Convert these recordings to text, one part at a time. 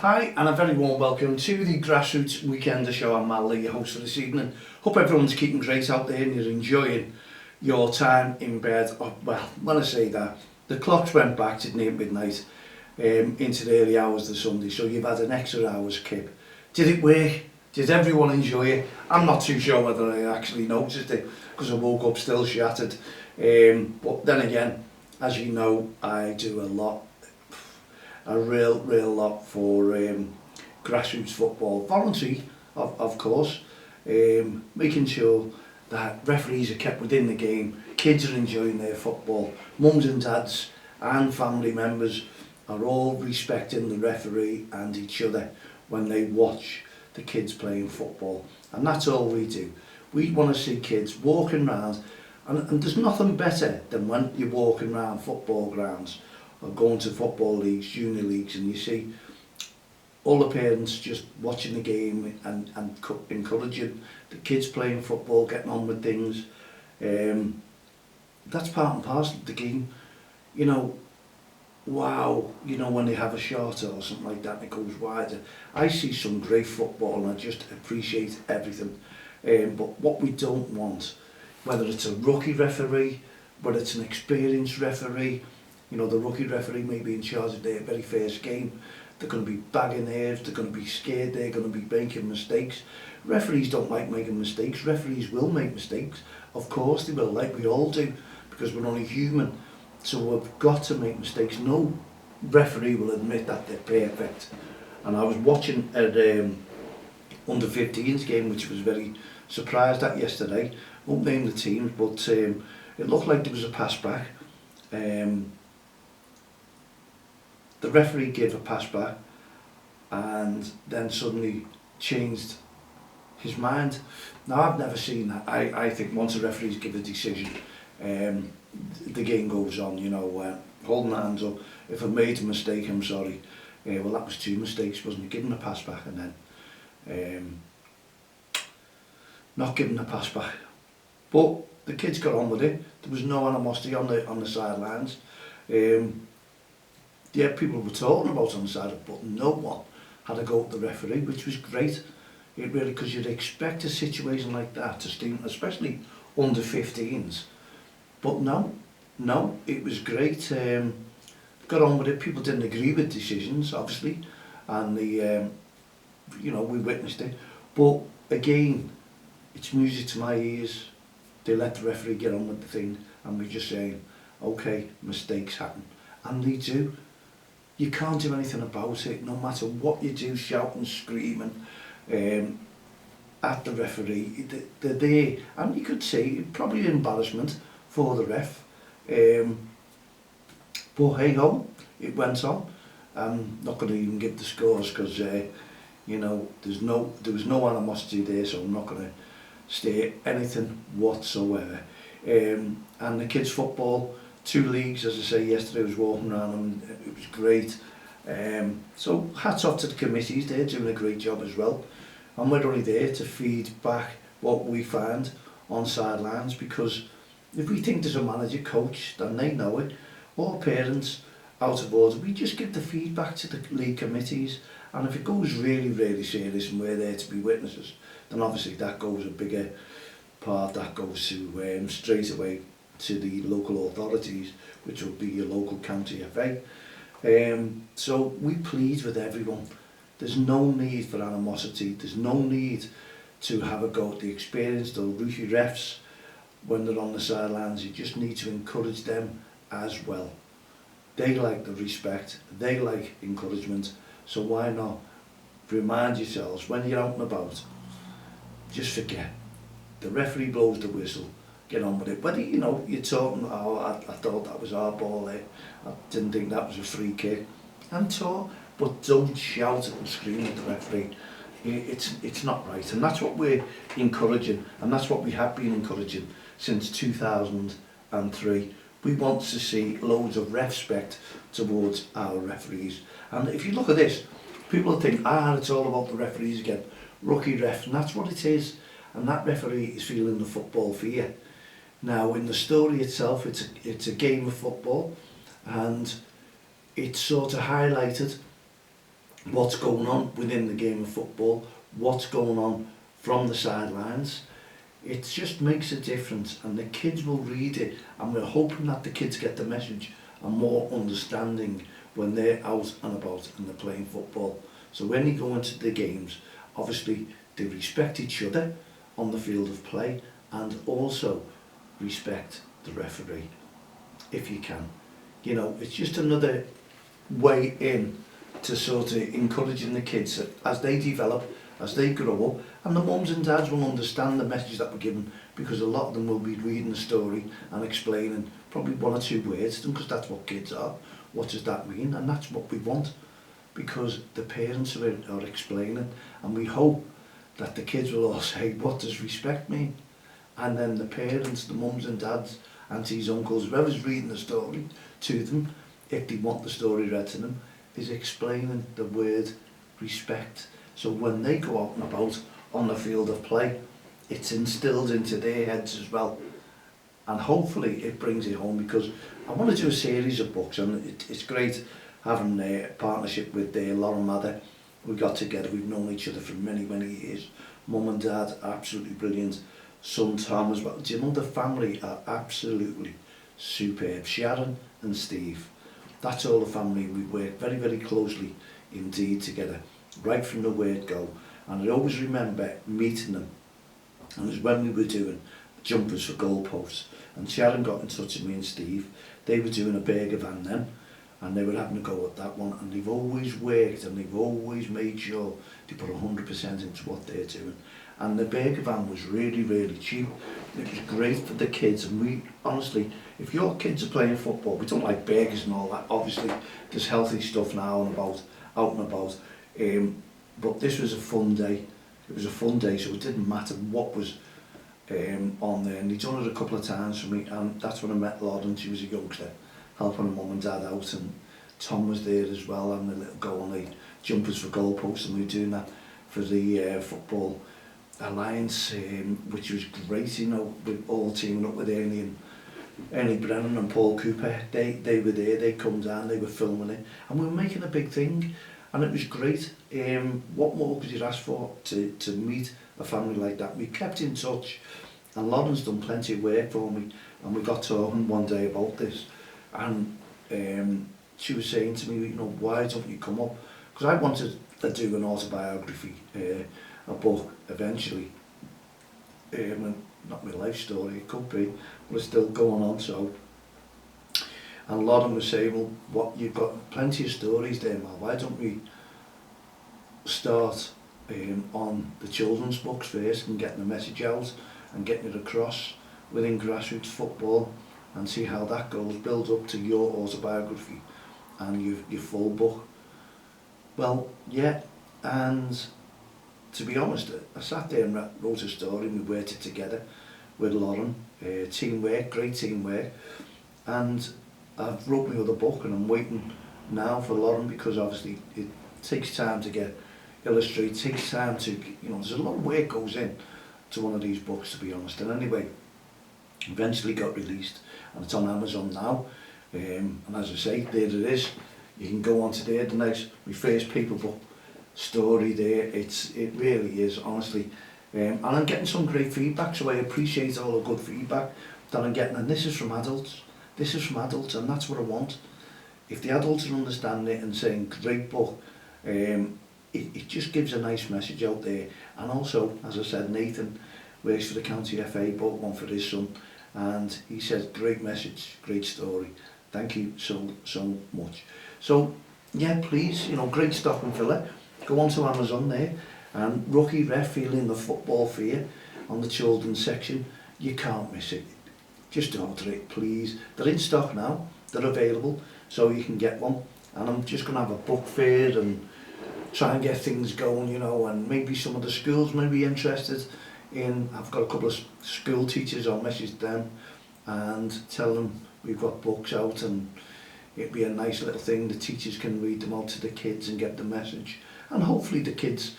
Hi, and a very warm welcome to the Grassroots Weekender Show. I'm Mal Lee, your host for this evening. Hope everyone's keeping great out there and you're enjoying your time in bed. Oh, well, when I say that, the clocks went back to near midnight into the early hours of Sunday, so you've had an extra hour's kip. Did it work? Did everyone enjoy it? I'm not too sure whether I actually noticed it because I woke up still shattered. But then again, as you know, I do a real lot for grassroots football, voluntary of course, making sure that referees are kept within the game, kids are enjoying their football, mums and dads and family members are all respecting the referee and each other when they watch the kids playing football, and that's all we do. We want to see kids walking around, and there's nothing better than when you're walking around football grounds or going to football leagues, junior leagues, and you see all the parents just watching the game and encouraging the kids playing football, getting on with things. That's part and parcel of the game. You know, wow, you know, when they have a shot or something like that and it goes wider. I see some great football and I just appreciate everything. But what we don't want, whether it's a rookie referee, whether it's an experienced referee, you know, the rookie referee may be in charge of their very first game. They're going to be bagging nerves, they're going to be scared, they're going to be making mistakes. Referees don't like making mistakes. Referees will make mistakes. Of course they will, like we all do, because we're only human. So we've got to make mistakes. No referee will admit that they're perfect. And I was watching at under 15s game, which I was very surprised at yesterday. Won't name the teams, but it looked like there was a pass back. The referee gave a pass back and then suddenly changed his mind. Now, I've never seen that. I think once the referees give a decision, the game goes on, you know, holding hands up. If I made a mistake, I'm sorry. Well, that was two mistakes, wasn't it? Giving a pass back and then not giving a pass back. But the kids got on with it. There was no animosity on the sidelines. Yeah, people were talking about on the side, but no one had a go at the referee, which was great. It really, because you'd expect a situation like that to steam, especially under 15s. But no, it was great. Got on with it. People didn't agree with decisions, obviously, and you know, we witnessed it. But again, it's music to my ears. They let the referee get on with the thing, and we're just saying, okay, mistakes happen, and they do. You can't do anything about it, no matter what you do, shouting, screaming at the referee. They're there, and you could say probably embarrassment for the ref. But hey ho, it went on. I'm not going to even give the scores because you know, there was no animosity there, so I'm not going to state anything whatsoever. And the kids' football, 2 leagues, as I say, yesterday I was walking around and it was great. So hats off to the committees, they're doing a great job as well. And we're only there to feed back what we find on sidelines, because if we think there's a manager, coach, then they know it, or parents out of order, we just give the feedback to the league committees. And if it goes really serious and we're there to be witnesses, then obviously that goes a bigger part, that goes to straight away to the local authorities, which will be your local county FA. So we plead with everyone. There's no need for animosity. There's no need to have a go at the experienced or rookie refs when they're on the sidelines. You just need to encourage them as well. They like the respect, they like encouragement, so why not remind yourselves when you're out and about, just forget. The referee blows the whistle, get on with it. Whether, you know, you're talking, oh, I thought that was our ball there, I didn't think that was a free kick, and talk, but don't shout and scream at the referee. It's not right, and that's what we're encouraging, and that's what we have been encouraging since 2003. We want to see loads of REFspect towards our referees. And if you look at this, people think, it's all about the referees again, rookie refs, and that's what it is. And that referee is feeling the football fear. Now, in the story itself, it's a game of football, and it's sort of highlighted what's going on within the game of football, what's going on from the sidelines. It just makes a difference, and the kids will read it, and we're hoping that the kids get the message and more understanding when they're out and about and they're playing football. So when you go into the games, obviously they respect each other on the field of play, and also respect the referee, if you can. You know, it's just another way in to sort of encouraging the kids that as they develop, as they grow up, and the mums and dads will understand the message that we're giving, because a lot of them will be reading the story and explaining probably one or two words to them, because that's what kids are. What does that mean? And that's what we want, because the parents are explaining, and we hope that the kids will all say, what does respect mean? And then the parents, the mums and dads, aunties, uncles, whoever's reading the story to them, if they want the story read to them, is explaining the word respect. So when they go out and about on the field of play, it's instilled into their heads as well. And hopefully it brings it home, because I want to do a series of books, and it's great having a partnership with Lauren Mather. We got together, we've known each other for many, many years. Mum and dad, absolutely brilliant. Son Tom as well. Do you know, the family are absolutely superb. Sharon and Steve. That's all the family. We work very, very closely indeed together, right from the word go. And I always remember meeting them, and it was when we were doing jumpers for goalposts, and Sharon got in touch with me and Steve. They were doing a burger van then, and they were having a go at that one, and they've always worked, and they've always made sure they put 100% into what they're doing. And the burger van was really, really cheap. It was great for the kids, and we, honestly, if your kids are playing football, we don't like burgers and all that, obviously there's healthy stuff now and about, out and about, but this was a fun day. It was a fun day, so it didn't matter what was on there, and he'd done it a couple of times for me, and that's when I met Lauren. She was a youngster, helping her mum and dad out, and Tom was there as well, having a little go on the jumpers for goalposts, and we were doing that for the Football Alliance, which was great, you know, with all teaming up with Ernie Brennan and Paul Cooper. They were there, they come down, they were filming it, and we were making a big thing, and it was great. What more could you ask for to meet a family like that? We kept in touch, and Lauren's done plenty of work for me, and we got talking one day about this, and she was saying to me, you know, why don't you come up? Because I wanted to do an autobiography, a book eventually, not my life story, it could be, but it's still going on. So, and Lauren was saying, well, what, you've got plenty of stories there, Mal, why don't we start on the children's books first, and getting the message out and getting it across within grassroots football, and see how that goes, build up to your autobiography and your full book. Well, yeah, and to be honest, I sat there and wrote a story, and we worked it together with Lauren. Teamwork, great teamwork. And I've wrote my other book, and I'm waiting now for Lauren, because obviously it takes time to get illustrated, takes time to, you know, there's a lot of work goes in to one of these books, to be honest. And anyway, eventually got released, and it's on Amazon now. And as I say, there it is. You can go onto there, the next, my first paper book story there. It really is, honestly. And I'm getting some great feedback, so I appreciate all the good feedback that I'm getting. And this is from adults. This is from adults, and that's what I want. If the adults are understanding it and saying, great book, it just gives a nice message out there. And also, as I said, Nathan works for the County FA, bought one for his son, and he said, great message, great story. Thank you so much. So, yeah, please, you know, great stocking filler. Go on to Amazon there, and Rookie Ref Feeling the Football Fear on the children's section. You can't miss it. Just order it, please. They're in stock now, they're available, so you can get one. And I'm just going to have a book fair and try and get things going, you know, and maybe some of the schools may be interested in. I've got a couple of school teachers, I'll message them and tell them we've got books out, and it'd be a nice little thing. The teachers can read them out to the kids and get the message. And hopefully the kids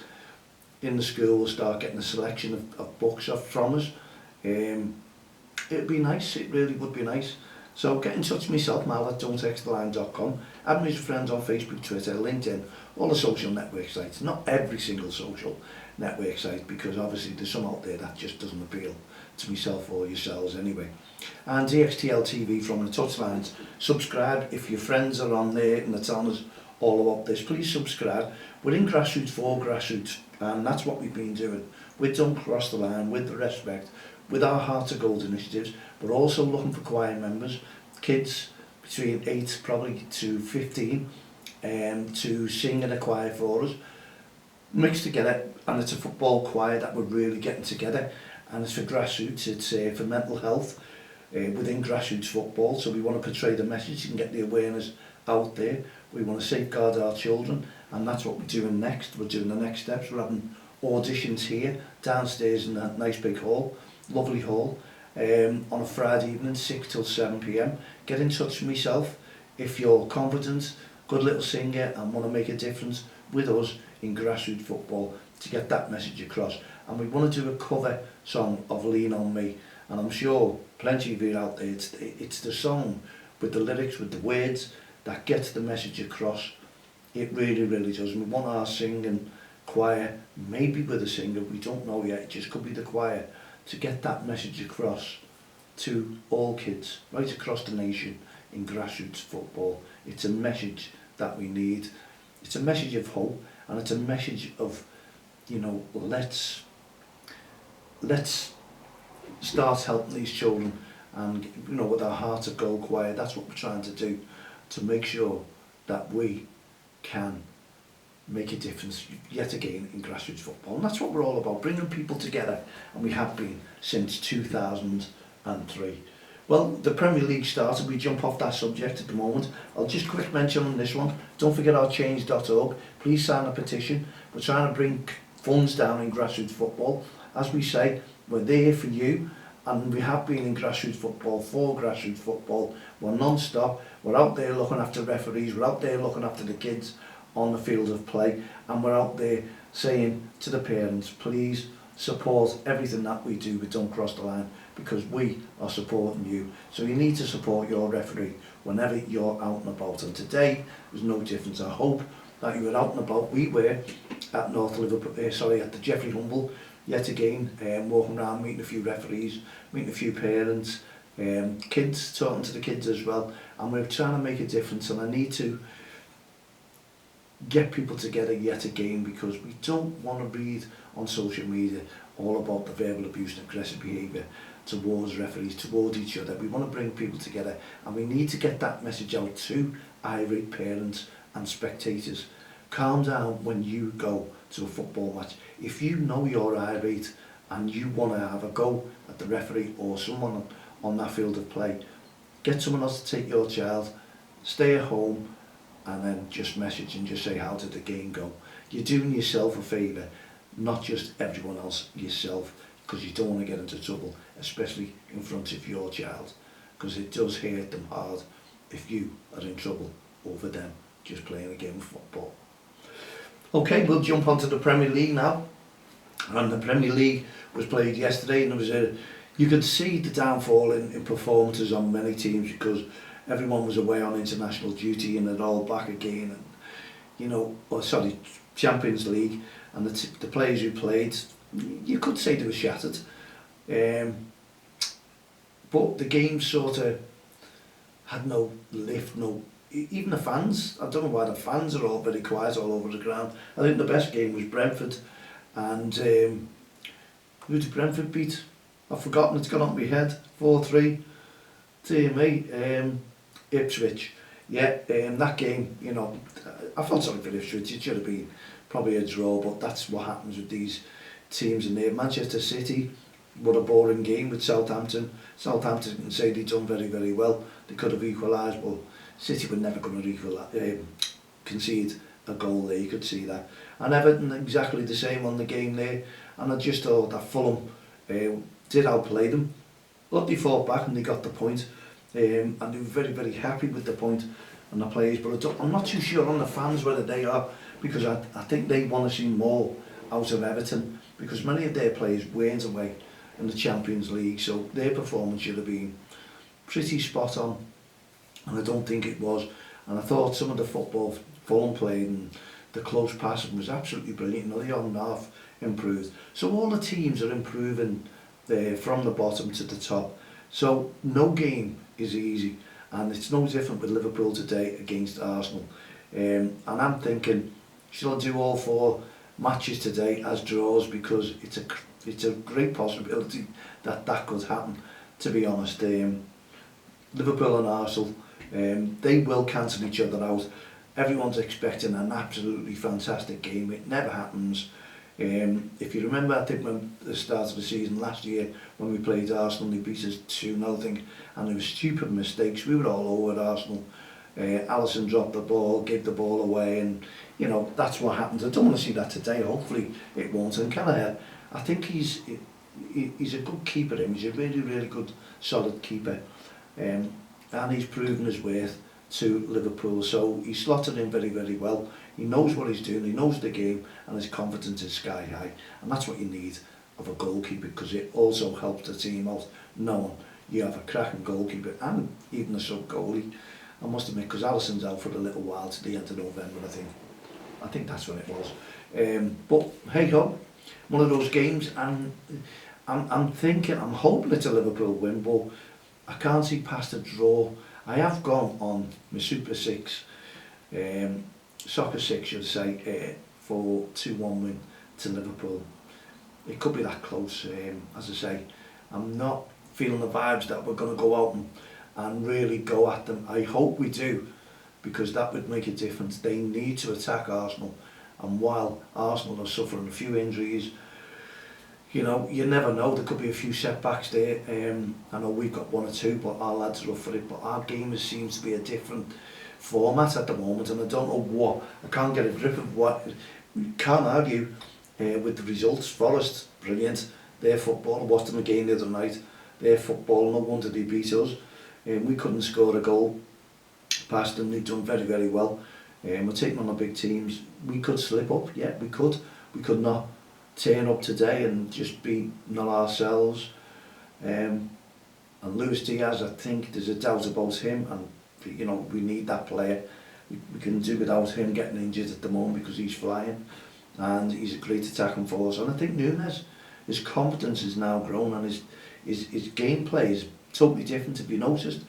in the school will start getting a selection of books from us. It'd be nice, it really would be nice. So get in touch with myself, Mal at don'txtl.com. Add me as a friend on Facebook, Twitter, LinkedIn, all the social network sites. Not every single social network site, because obviously there's some out there that just doesn't appeal to myself or yourselves anyway. And DXTL TV from the touchlines. Subscribe if your friends are on there and they're telling us all about this. Please subscribe. We're in grassroots for grassroots, and that's what we've been doing. We don't cross the line with the REFspect, with our Heart of Gold initiatives. We're also looking for choir members, kids between 8 probably to 15, to sing in a choir for us, mixed together. And it's a football choir that we're really getting together, and it's for grassroots. It's for mental health within grassroots football. So we want to portray the message and get the awareness out there. We want to safeguard our children, and that's what we're doing next. We're doing the next steps. We're having auditions here downstairs in that nice big hall, lovely hall, on a Friday evening, 6 till 7 p.m. Get in touch with myself if you're confident, good little singer, and want to make a difference with us in grassroots football to get that message across. And we want to do a cover song of Lean On Me, and I'm sure plenty of you out there, it's the song with the lyrics, with the words, that gets the message across. It really, really does. And we want our singing choir, maybe with a singer, we don't know yet, it just could be the choir, to get that message across to all kids right across the nation in grassroots football. It's a message that we need. It's a message of hope, and it's a message of, you know, let's start helping these children. And you know, with our Heart of Gold choir, that's what we're trying to do, to make sure that we can make a difference yet again in grassroots football. And that's what we're all about, bringing people together, and we have been since 2003. Well, the Premier League started. We jump off that subject at the moment. I'll just quick mention on this one, don't forget our change.org. Please sign a petition. We're trying to bring funds down in grassroots football. As we say, we're there for you, and we have been in grassroots football for grassroots football. We're non-stop. We're out there looking after referees. We're out there looking after the kids on the field of play, and we're out there saying to the parents, please support everything that we do, but don't cross the line, because we are supporting you. So you need to support your referee whenever you're out and about, and today there's no difference. I hope that you were out and about. We were at North Liverpool, at the Jeffrey Humble yet again, walking around, meeting a few referees, meeting a few parents, kids, talking to the kids as well, and we're trying to make a difference. And I need to get people together yet again, because we don't want to read on social media all about the verbal abuse and aggressive behaviour towards referees, towards each other. We want to bring people together, and we need to get that message out to irate parents and spectators. Calm down when you go to a football match. If you know you're irate and you want to have a go at the referee or someone on that field of play, get someone else to take your child, stay at home, and then just message and just say, how did the game go? You're doing yourself a favour, not just everyone else, yourself, because you don't want to get into trouble, especially in front of your child, because it does hurt them hard if you are in trouble over them just playing a game of football. Okay, we'll jump onto the Premier League now. And the Premier League was played yesterday, and there was you could see the downfall in performances on many teams, because everyone was away on international duty and they're all back again. And you know, Champions League, and the players who played, you could say they were shattered. But the game sort of had no lift, even the fans. I don't know why the fans are all very quiet all over the ground. I think the best game was Brentford, and who did Brentford beat? I've forgotten, it's gone on my head. 4-3. Dear me. Ipswich. Yeah, that game, you know, I felt sorry for Ipswich. It should have been probably a draw, but that's what happens with these teams in there. Manchester City, what a boring game with Southampton. Southampton can say they've done very, very well. They could have equalised, but City were never going to concede a goal there, you could see that. And Everton, exactly the same on the game there. And I just thought that Fulham did outplay them, but they fought back and they got the point. And they were very, very happy with the point and the players. But I'm not too sure on the fans whether they are, because I think they want to see more out of Everton, because many of their players weren't away in the Champions League, so their performance should have been pretty spot on, and I don't think it was. And I thought some of the football Fulham played and the close passing was absolutely brilliant. The other half improved. So all the teams are improving from the bottom to the top. So no game is easy, and it's no different with Liverpool today against Arsenal. And I'm thinking, shall I do all 4 matches today as draws, because it's a great possibility that could happen, to be honest. Liverpool and Arsenal, they will cancel each other out. Everyone's expecting an absolutely fantastic game. It never happens. If you remember, I think when the start of the season last year, when we played Arsenal, they beat us 2-0, I think, and there were stupid mistakes. We were all over Arsenal. Alisson dropped the ball, gave the ball away, and you know, that's what happens. I don't want to see that today. Hopefully it won't. And Kelleher, I think he's a good keeper. He's a really good, solid keeper, and he's proven his worth to Liverpool. So he slotted in very well. He knows what he's doing. He knows the game, and his confidence is sky high. And that's what you need of a goalkeeper, because it also helps the team out knowing you have a cracking goalkeeper and even a sub goalie. I must admit, because Alisson's out for a little while to the end of November, I think that's when it was. But hey ho, one of those games, and I'm hoping it's a Liverpool win, but I can't see past a draw. I have gone on my Super 6, Soccer 6 should I say, for 2-1 win to Liverpool. It could be that close. As I say, I'm not feeling the vibes that we're going to go out and really go at them. I hope we do, because that would make a difference. They need to attack Arsenal, and while Arsenal are suffering a few injuries, you know, you never know, there could be a few setbacks there. I know we've got 1 or 2, but our lads are up for it. But our game seems to be a different format at the moment, and I don't know what, I can't get a grip of what. We can't argue with the results. Forest, brilliant. Their football, I watched them again the other night. Their football, no wonder they beat us. We couldn't score a goal past them. They've done very well. We're taking on the big teams. We could slip up, yeah, we could. We could not turn up today and just be not ourselves. And Luis Diaz, I think there's a doubt about him, and you know, we need that player. We can do without him getting injured at the moment, because he's flying and he's a great attacking force. And I think Nunes, his confidence is now grown, and his gameplay is totally different. If you noticed,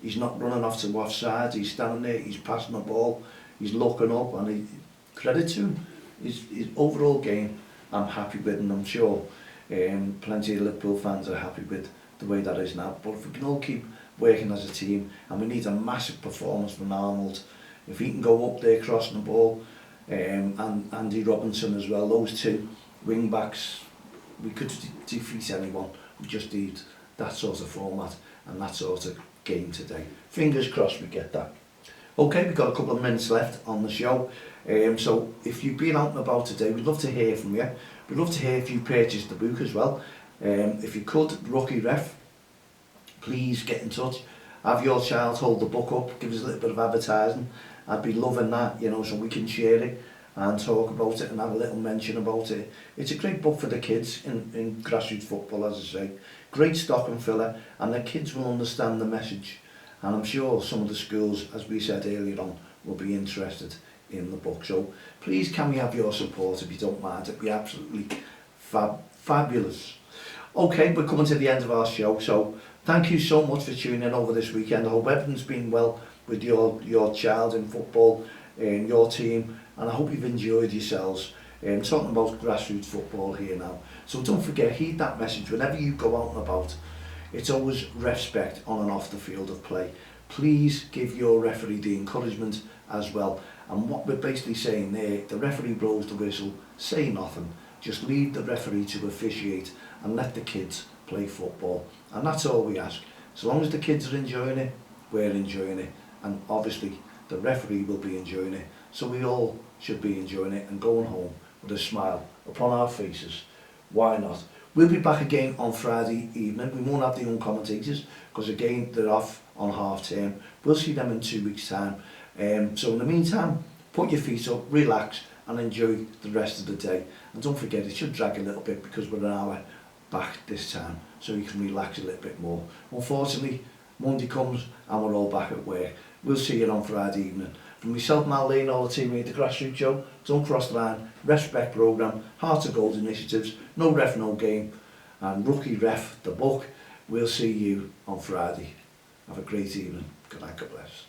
he's not running off to offside, he's standing there, he's passing the ball, he's looking up, and credit to him. His overall game, I'm happy with, and I'm sure plenty of Liverpool fans are happy with the way that is now. But if we can all keep working as a team, and we need a massive performance from Arnold, if he can go up there crossing the ball, and Andy Robinson as well, those 2 wing backs, we could defeat anyone. We just need that sort of format and that sort of game today. Fingers crossed we get that. Okay, we've got a couple of minutes left on the show. So if you've been out and about today, we'd love to hear from you. We'd love to hear if you purchased the book as well. If you could, Rookie Ref, please get in touch. Have your child hold the book up, give us a little bit of advertising. I'd be loving that, you know, so we can share it and talk about it and have a little mention about it. It's a great book for the kids in grassroots football, as I say. Great stocking filler, and the kids will understand the message. And I'm sure some of the schools, as we said earlier on, will be interested in the book. So please, can we have your support if you don't mind? It'd be absolutely fabulous. Okay, we're coming to the end of our show, so thank you so much for tuning in over this weekend. I hope everything's been well with your child in football, your team, and I hope you've enjoyed yourselves. Talking about grassroots football here now. So don't forget, heed that message whenever you go out and about. It's always REFspect on and off the field of play. Please give your referee the encouragement as well. And what we're basically saying there, the referee blows the whistle, say nothing. Just leave the referee to officiate and let the kids play football. And that's all we ask. As long as the kids are enjoying it, we're enjoying it. And obviously the referee will be enjoying it. So we all should be enjoying it and going home with a smile upon our faces. Why not? We'll be back again on Friday evening. We won't have the young commentators because again they're off on half term. We'll see them in 2 weeks' time. So in the meantime, put your feet up, relax and enjoy the rest of the day. And don't forget, it should drag a little bit because we're an hour back this time, so you can relax a little bit more. Unfortunately, Monday comes and we're all back at work. We'll see you on Friday evening. From myself, Mal Lee, and all the team here at the Grassroots Show, Don't Cross the Line, REFspect programme, Heart of Gold initiatives, No Ref, No Game, and Rookie Ref, the book. We'll see you on Friday. Have a great evening. Good night, God bless.